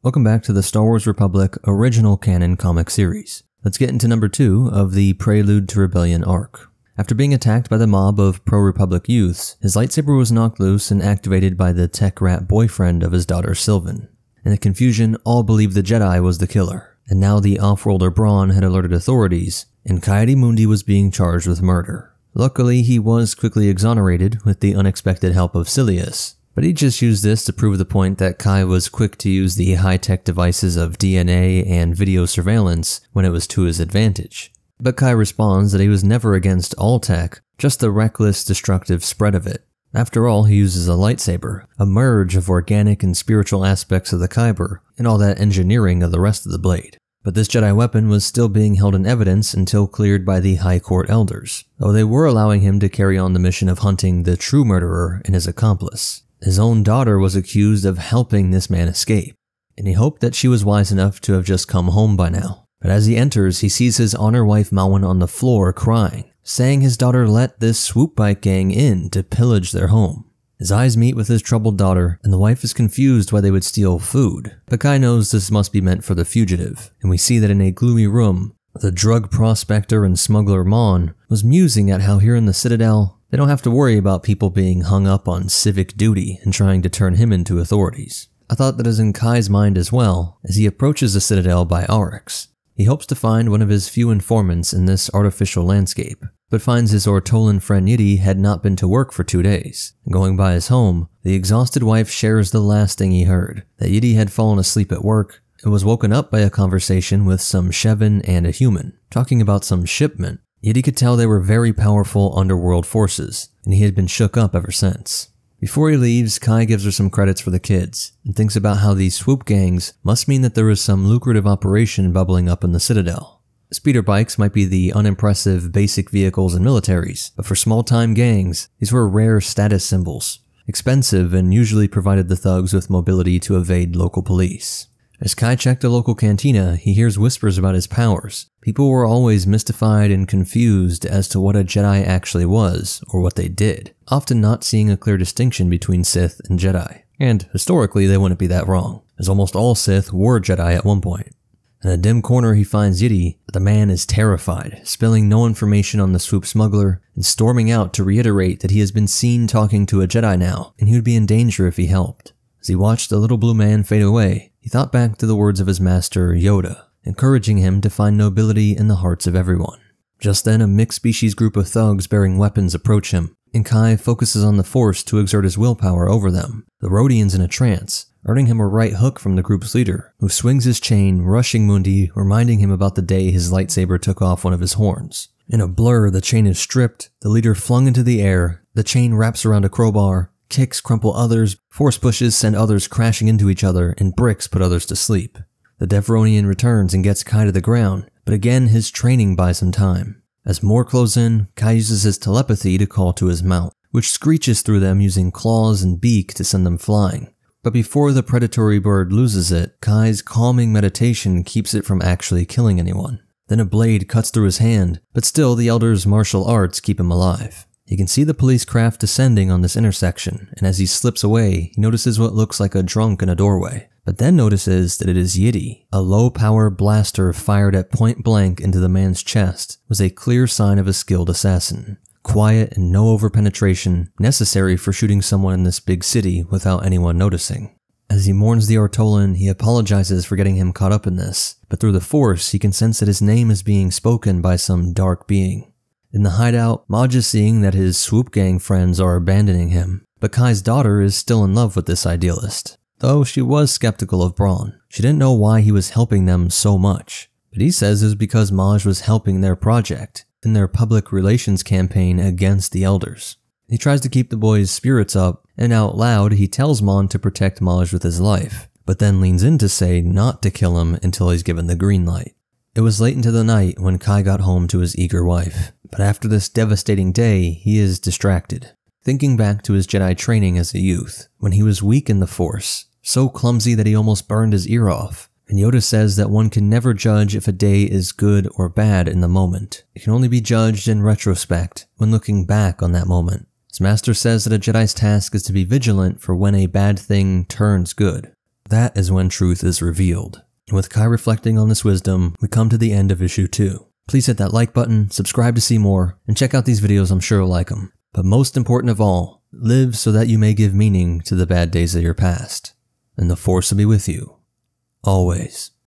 Welcome back to the Star Wars Republic original canon comic series. Let's get into number 2 of the Prelude to Rebellion arc. After being attacked by the mob of pro-Republic youths, his lightsaber was knocked loose and activated by the tech rat boyfriend of his daughter Sylvan. In the confusion, all believed the Jedi was the killer, and now the off-worlder Braun had alerted authorities, and Ki-Adi-Mundi was being charged with murder. Luckily, he was quickly exonerated with the unexpected help of Silius, but he just used this to prove the point that Kai was quick to use the high-tech devices of DNA and video surveillance when it was to his advantage. But Kai responds that he was never against all tech, just the reckless, destructive spread of it. After all, he uses a lightsaber, a merge of organic and spiritual aspects of the Kyber, and all that engineering of the rest of the blade. But this Jedi weapon was still being held in evidence until cleared by the High Court elders, though they were allowing him to carry on the mission of hunting the true murderer and his accomplice. His own daughter was accused of helping this man escape, and he hoped that she was wise enough to have just come home by now. But as he enters, he sees his honor wife Mawen on the floor crying, saying his daughter let this swoop bike gang in to pillage their home. His eyes meet with his troubled daughter, and the wife is confused why they would steal food. But Kai knows this must be meant for the fugitive, and we see that in a gloomy room, the drug prospector and smuggler Mon was musing at how here in the Citadel, they don't have to worry about people being hung up on civic duty and trying to turn him into authorities. A thought that is in Kai's mind as well, as he approaches the Citadel by Aurex. He hopes to find one of his few informants in this artificial landscape, but finds his Ortolan friend Yidi had not been to work for 2 days. Going by his home, the exhausted wife shares the last thing he heard, that Yidi had fallen asleep at work and was woken up by a conversation with some Shevin and a human, talking about some shipment. Yidi could tell they were very powerful underworld forces, and he had been shook up ever since. Before he leaves, Kai gives her some credits for the kids, and thinks about how these swoop gangs must mean that there is some lucrative operation bubbling up in the Citadel. Speeder bikes might be the unimpressive basic vehicles in militaries, but for small-time gangs, these were rare status symbols, expensive and usually provided the thugs with mobility to evade local police. As Kai checked a local cantina, he hears whispers about his powers. People were always mystified and confused as to what a Jedi actually was, or what they did, often not seeing a clear distinction between Sith and Jedi. And historically, they wouldn't be that wrong, as almost all Sith were Jedi at one point. In a dim corner, he finds Yidi, but the man is terrified, spilling no information on the swoop smuggler, and storming out to reiterate that he has been seen talking to a Jedi now, and he would be in danger if he helped. As he watched the little blue man fade away, he thought back to the words of his master, Yoda, encouraging him to find nobility in the hearts of everyone. Just then, a mixed-species group of thugs bearing weapons approach him, and Kai focuses on the Force to exert his willpower over them, the Rhodians in a trance, earning him a right hook from the group's leader, who swings his chain, rushing Mundi, reminding him about the day his lightsaber took off one of his horns. In a blur, the chain is stripped, the leader flung into the air, the chain wraps around a crowbar, kicks crumple others, force pushes send others crashing into each other, and bricks put others to sleep. The Devronian returns and gets Kai to the ground, but again his training buys him time. As more close in, Kai uses his telepathy to call to his mount, which screeches through them using claws and beak to send them flying. But before the predatory bird loses it, Kai's calming meditation keeps it from actually killing anyone. Then a blade cuts through his hand, but still the Elder's martial arts keep him alive. He can see the police craft descending on this intersection, and as he slips away, he notices what looks like a drunk in a doorway, but then notices that it is Yidi. A low-power blaster fired at point blank into the man's chest was a clear sign of a skilled assassin. Quiet and no over-penetration, necessary for shooting someone in this big city without anyone noticing. As he mourns the Ortolan, he apologizes for getting him caught up in this, but through the Force, he can sense that his name is being spoken by some dark being. In the hideout, Maj is seeing that his swoop gang friends are abandoning him, but Kai's daughter is still in love with this idealist. Though she was skeptical of Braun. She didn't know why he was helping them so much, but he says it was because Maj was helping their project, in their public relations campaign against the Elders. He tries to keep the boys' spirits up, and out loud he tells Mon to protect Maj with his life, but then leans in to say not to kill him until he's given the green light. It was late into the night when Kai got home to his eager wife, but after this devastating day, he is distracted, thinking back to his Jedi training as a youth, when he was weak in the Force, so clumsy that he almost burned his ear off. And Yoda says that one can never judge if a day is good or bad in the moment. It can only be judged in retrospect, when looking back on that moment. His master says that a Jedi's task is to be vigilant for when a bad thing turns good. That is when truth is revealed. And with Kai reflecting on this wisdom, we come to the end of issue 2. Please hit that like button, subscribe to see more, and check out these videos, I'm sure you'll like them. But most important of all, live so that you may give meaning to the bad days of your past. And the Force will be with you, always.